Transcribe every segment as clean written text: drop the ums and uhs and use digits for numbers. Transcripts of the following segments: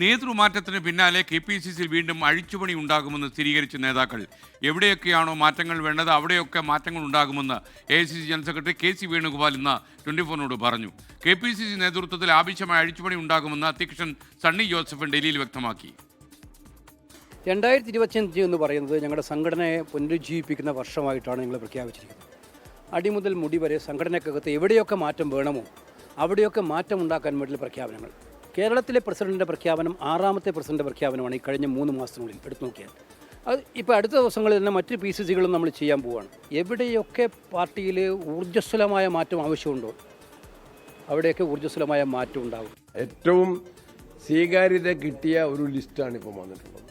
നേതൃമാറ്റത്തിന് പിന്നാലെ KPCC വീണ്ടും അഴിച്ചുപണി ഉണ്ടാകുമെന്ന് സ്ഥിരീകരിച്ച നേതാക്കൾ എവിടെയൊക്കെയാണോ മാറ്റങ്ങൾ വേണ്ടത് അവിടെയൊക്കെ മാറ്റങ്ങൾ ഉണ്ടാകുമെന്ന് AICC general secretary KC Venugopal ഇന്ന് 24നോട് പറഞ്ഞു. KPCC നേതൃത്വത്തിൽ ആവശ്യമായ അഴിച്ചുപണി ഉണ്ടാകുമെന്ന് അധ്യക്ഷൻ സണ്ണി ജോസഫ് ഡൽഹിയിൽ വ്യക്തമാക്കി. 2025 എന്ന് പറയുന്നത് ഞങ്ങളുടെ സംഘടനയെ പുനരുജ്ജീവിപ്പിക്കുന്ന വർഷമായിട്ടാണ് ഞങ്ങൾ പ്രഖ്യാപിച്ചിരിക്കുന്നത്. അടിമുതൽ മുടി വരെ സംഘടനയ്ക്കകത്ത് എവിടെയൊക്കെ മാറ്റം വേണമോ അവിടെയൊക്കെ മാറ്റം ഉണ്ടാക്കാൻ വേണ്ടിയുള്ള പ്രഖ്യാപനങ്ങൾ. കേരളത്തിലെ പ്രസിഡന്റിൻ്റെ പ്രഖ്യാപനം 6ാമത്തെ പ്രസിഡന്റ് പ്രഖ്യാപനമാണ് ഈ കഴിഞ്ഞ 3 മാസത്തിനുള്ളിൽ എടുത്തു നോക്കിയാൽ. അത് ഇപ്പോൾ അടുത്ത ദിവസങ്ങളിൽ തന്നെ മറ്റ് PCCകളും നമ്മൾ ചെയ്യാൻ പോവുകയാണ്. എവിടെയൊക്കെ പാർട്ടിയിൽ ഊർജ്ജസ്വലമായ മാറ്റം ആവശ്യമുണ്ടോ അവിടെയൊക്കെ ഊർജ്ജസ്വലമായ മാറ്റം ഉണ്ടാകും. ഏറ്റവും സ്വീകാര്യത കിട്ടിയ ഒരു ലിസ്റ്റാണ് ഇപ്പോൾ വന്നിട്ടുള്ളത്.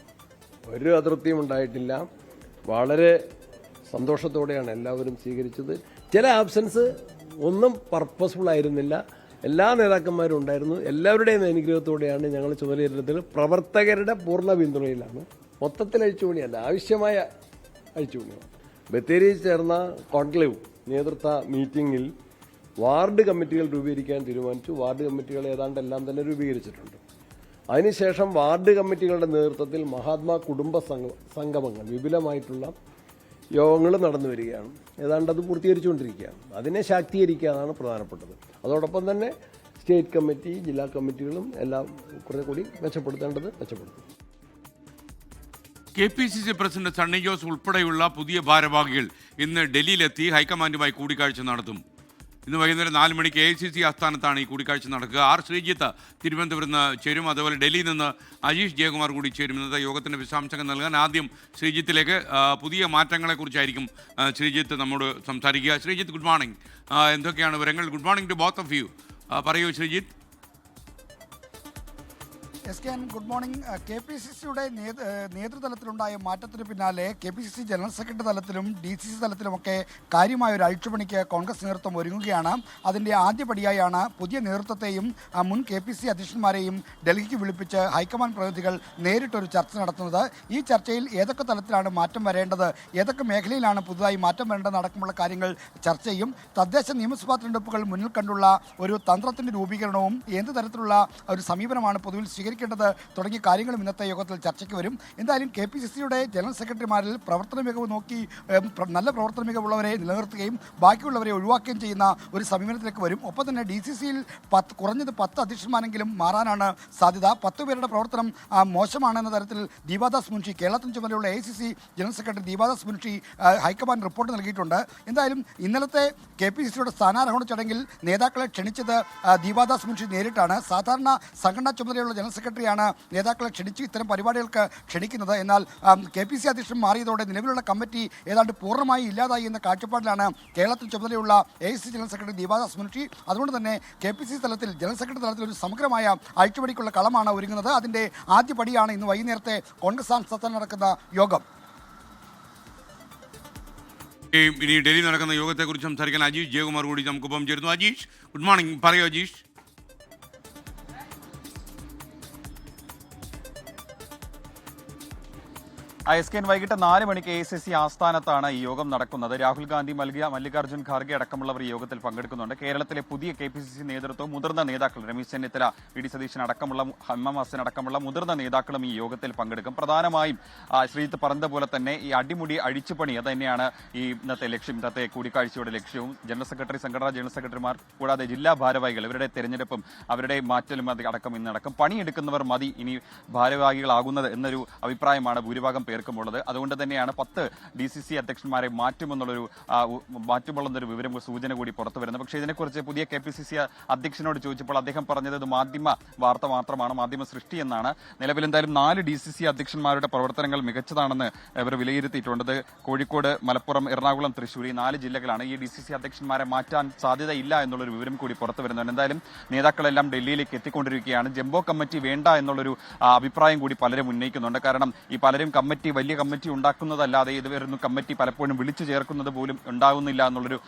ഒരു അതിർത്തിയും ഉണ്ടായിട്ടില്ല. വളരെ സന്തോഷത്തോടെയാണ് എല്ലാവരും സ്വീകരിച്ചത്. ചില ആബ്സൻസ് ഒന്നും പർപ്പസ്ഫുൾ ആയിരുന്നില്ല. എല്ലാ നേതാക്കന്മാരും ഉണ്ടായിരുന്നു. എല്ലാവരുടെയും അനുഗ്രഹത്തോടെയാണ് ഞങ്ങൾ ചുമതലയേറ്റത്. പ്രവർത്തകരുടെ പൂർണ്ണ പിന്തുണയിലാണ്. മൊത്തത്തിൽ അഴിച്ചുപണിയല്ല, ആവശ്യമായ അഴിച്ചുപണിയാണ്. ബത്തേരിയിൽ ചേർന്ന കോൺക്ലേവ് നേതൃത്വ മീറ്റിംഗിൽ വാർഡ് കമ്മിറ്റികൾ രൂപീകരിക്കാൻ തീരുമാനിച്ചു. വാർഡ് കമ്മിറ്റികൾ ഏതാണ്ട് എല്ലാം തന്നെ രൂപീകരിച്ചിട്ടുണ്ട്. അതിനുശേഷം വാർഡ് കമ്മിറ്റികളുടെ നേതൃത്വത്തിൽ മഹാത്മാ കുടുംബ സംഗമങ്ങൾ വിപുലമായിട്ടുള്ള യോഗങ്ങൾ നടന്നു വരികയാണ്. ഏതാണ്ട് അത് പൂർത്തീകരിച്ചുകൊണ്ടിരിക്കുകയാണ്. അതിനെ ശാക്തീകരിക്കാനാണ് പ്രധാനപ്പെട്ടത്. അതോടൊപ്പം തന്നെ സ്റ്റേറ്റ് കമ്മിറ്റി, ജില്ലാ കമ്മിറ്റികളും എല്ലാം കുറെ കൂടി മെച്ചപ്പെടുത്തേണ്ടത് മെച്ചപ്പെടുത്തും. KPCC പ്രസിഡന്റ് സണ്ണി ജോസ് ഉൾപ്പെടെയുള്ള പുതിയ ഭാരവാഹികൾ ഇന്ന് ഡൽഹിയിലെത്തി ഹൈക്കമാൻഡുമായി കൂടിക്കാഴ്ച നടത്തും. ഇന്ന് വൈകുന്നേരം 4 മണിക്ക് AICC ആസ്ഥാനത്താണ് ഈ കൂടിക്കാഴ്ച നടക്കുക. R. ശ്രീജിത്ത് തിരുവനന്തപുരത്ത് നിന്ന് ചേരും. അതുപോലെ ഡൽഹിയിൽ നിന്ന് അജീഷ് ജയകുമാർ കൂടി ചേരും. ഇന്നത്തെ യോഗത്തിൻ്റെ വിശദാംശങ്ങൾ നൽകാൻ ആദ്യം ശ്രീജിത്തിലേക്ക്. പുതിയ മാറ്റങ്ങളെക്കുറിച്ചായിരിക്കും ശ്രീജിത്ത് നമ്മോട് സംസാരിക്കുക. Sreejith, good morning. എന്തൊക്കെയാണ് വിവരങ്ങൾ? Good morning to both of you. പറയൂ ശ്രീജിത്ത്. Good morning. KPCCയുടെ നേതൃതലത്തിലുണ്ടായ മാറ്റത്തിന് പിന്നാലെ KPCC ജനറൽ സെക്രട്ടറി തലത്തിലും DCC തലത്തിലുമൊക്കെ കാര്യമായ ഒരു അഴിച്ചുപണിക്ക് കോൺഗ്രസ് നേതൃത്വം ഒരുങ്ങുകയാണ്. അതിൻ്റെ ആദ്യപടിയായാണ് പുതിയ നേതൃത്വത്തെയും മുൻ KPCC അധ്യക്ഷന്മാരെയും ഡൽഹിക്ക് വിളിപ്പിച്ച് ഹൈക്കമാൻഡ് പ്രതിനിധികൾ നേരിട്ടൊരു ചർച്ച നടത്തുന്നത്. ഈ ചർച്ചയിൽ ഏതൊക്കെ തലത്തിലാണ് മാറ്റം വരേണ്ടത്, ഏതൊക്കെ മേഖലയിലാണ് പുതുതായി മാറ്റം വരേണ്ടത് അടക്കമുള്ള കാര്യങ്ങൾ ചർച്ച ചെയ്യും. തദ്ദേശ നിയമസഭാ തിരഞ്ഞെടുപ്പുകൾ മുന്നിൽ കണ്ടുള്ള ഒരു തന്ത്രത്തിൻ്റെ രൂപീകരണവും എന്ത് തരത്തിലുള്ള ഒരു സമീപനമാണ് പൊതുവിൽ സ്വീകരിക്കേണ്ടത് തുടങ്ങിയ കാര്യങ്ങളും ഇന്നത്തെ യോഗത്തിൽ ചർച്ചയ്ക്ക് വരും. എന്തായാലും KPCCയുടെ ജനറൽ സെക്രട്ടറിമാരിൽ പ്രവർത്തന മികവ് നോക്കി നല്ല പ്രവർത്തന മികവുള്ളവരെ നിലനിർത്തുകയും ബാക്കിയുള്ളവരെ ഒഴിവാക്കുകയും ചെയ്യുന്ന ഒരു സമീപനത്തിലേക്ക് വരും. ഒപ്പം തന്നെ DCCയിൽ കുറഞ്ഞത് 10 അധ്യക്ഷന്മാരെങ്കിലും മാറാനാണ് സാധ്യത. 10 പേരുടെ പ്രവർത്തനം മോശമാണെന്ന തരത്തിൽ ദീപാദാസ് മുൻഷി, കേരളത്തിന് ചുമതലയുള്ള AICC general secretary Deepa Das Munshi high command report നൽകിയിട്ടുണ്ട്. എന്തായാലും ഇന്നലത്തെ KPCCയുടെ സ്ഥാനാരോഹണ ചടങ്ങിൽ നേതാക്കളെ ക്ഷണിച്ചത് ദീപാദാസ് മുൻഷി നേരിട്ടാണ്. സാധാരണ സംഘടനാ ചുമതലയുള്ള ജനറൽ സെക്രട്ടറിയാണ് നേതാക്കളെ ക്ഷണിച്ച് ഇത്തരം പരിപാടികൾക്ക് ക്ഷണിക്കുന്നത്. എന്നാൽ KPCC അധ്യക്ഷൻ മാറിയതോടെ നിലവിലുള്ള കമ്മിറ്റി ഏതാണ്ട് പൂർണ്ണമായി ഇല്ലാതായി എന്ന കാഴ്ചപ്പാടിലാണ് കേരളത്തിൽ ചുമതലയുള്ള AICC general secretary Deepa Das Munshi. അതുകൊണ്ട് തന്നെ KPCC തലത്തിൽ ജനറൽ സെക്രട്ടറി തലത്തിൽ ഒരു സമഗ്രമായ അഴിച്ചുപണിക്കുള്ള കളമാണ് ഒരുങ്ങുന്നത്. അതിൻ്റെ ആദ്യപടിയാണ് ഇന്ന് വൈകുന്നേരത്തെ കോൺഗ്രസ് ആസ്ഥാനത്ത് നടക്കുന്ന യോഗം. ഇനി ഡൽഹി നടക്കുന്ന യോഗത്തെക്കുറിച്ച് സംസാരിക്കാൻ അജീഷ് ജയകുമാർ കൂടി നമുക്കൊപ്പം ചേരുന്നു. Ajeesh, good morning. പറയൂ അജീഷ്. വൈകിട്ട് 4 മണിക്ക് AICC ആസ്ഥാനത്താണ് ഈ യോഗം നടക്കുന്നത്. രാഹുൽ ഗാന്ധി, മല്ലികാർജ്ജുൻ ഖാർഗെ അടക്കമുള്ളവർ ഈ യോഗത്തിൽ പങ്കെടുക്കുന്നുണ്ട്. കേരളത്തിലെ പുതിയ KPCC നേതൃത്വവും മുതിർന്ന നേതാക്കൾ രമേശ് ചെന്നിത്തല, VD സതീശൻ അടക്കമുള്ള ഹമ്മ അടക്കമുള്ള മുതിർന്ന നേതാക്കളും ഈ യോഗത്തിൽ പങ്കെടുക്കും. പ്രധാനമായും ശ്രീജിത്ത് പറഞ്ഞതുപോലെ തന്നെ ഈ അടിമുടി അഴിച്ചുപണി അത് തന്നെയാണ് ഈ ഇന്നത്തെ ലക്ഷ്യം, ഇന്നത്തെ കൂടിക്കാഴ്ചയുടെ ലക്ഷ്യവും. ജനറൽ സെക്രട്ടറി, സംഘടനാ ജനറൽ സെക്രട്ടറിമാർ കൂടാതെ ജില്ലാ ഭാരവാഹികൾ ഇവരുടെ തെരഞ്ഞെടുപ്പും അവരുടെ മാറ്റലും അടക്കം ഇന്ന് നടക്കും. പണിയെടുക്കുന്നവർ മതി ഇനി ഭാരവാഹികളാകുന്നത് എന്നൊരു അഭിപ്രായമാണ് ഭൂരിഭാഗം പേർക്കുമുള്ളത്. അതുകൊണ്ട് തന്നെയാണ് 10 DCC അധ്യക്ഷന്മാരെ മാറ്റുമെന്നുള്ളൊരു വിവരം, സൂചന കൂടി പുറത്തു വരുന്നത്. പക്ഷേ ഇതിനെക്കുറിച്ച് പുതിയ KPCC അധ്യക്ഷനോട് ചോദിച്ചപ്പോൾ അദ്ദേഹം പറഞ്ഞത് ഇത് മാധ്യമ വാർത്ത മാത്രമാണ്, മാധ്യമ സൃഷ്ടി എന്നാണ്. നിലവിൽ എന്തായാലും 4 DCC അധ്യക്ഷന്മാരുടെ പ്രവർത്തനങ്ങൾ മികച്ചതാണെന്ന് ഇവർ വിലയിരുത്തിയിട്ടുണ്ട്. കോഴിക്കോട്, മലപ്പുറം, എറണാകുളം, തൃശ്ശൂർ ഈ 4 ജില്ലകളാണ്. ഈ DCC അധ്യക്ഷന്മാരെ മാറ്റാൻ സാധ്യതയില്ല എന്നുള്ളൊരു വിവരം കൂടി പുറത്തു വരുന്നുണ്ട്. എന്തായാലും നേതാക്കളെല്ലാം ഡൽഹിയിലേക്ക് എത്തിക്കൊണ്ടിരിക്കുകയാണ്. ജംബോ കമ്മിറ്റി വേണ്ട എന്നുള്ളൊരു അഭിപ്രായം കൂടി പലരും ഉന്നയിക്കുന്നുണ്ട്. കാരണം ഈ പലരും വലിയ കമ്മിറ്റി ഉണ്ടാക്കുന്നതല്ലാതെ ഇതുവരെ കമ്മിറ്റി പലപ്പോഴും വിളിച്ചു ചേർക്കുന്നത് പോലും ഉണ്ടാകുന്നില്ല എന്നുള്ളൊരു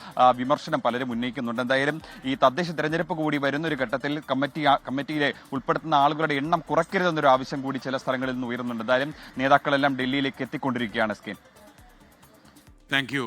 വിമർശനം പലരും ഉന്നയിക്കുന്നുണ്ട്. എന്തായാലും ഈ തദ്ദേശ തെരഞ്ഞെടുപ്പ് കൂടി വരുന്നൊരു ഘട്ടത്തിൽ കമ്മിറ്റിയിലെ ഉൾപ്പെടുത്തുന്ന ആളുകളുടെ എണ്ണം കുറയ്ക്കരുതെന്നൊരു ആവശ്യം കൂടി ചില സ്ഥലങ്ങളിൽ നിന്ന് ഉയരുന്നുണ്ട്. എന്തായാലും നേതാക്കളെല്ലാം ഡൽഹിയിലേക്ക് എത്തിക്കൊണ്ടിരിക്കുകയാണ്. Thank U.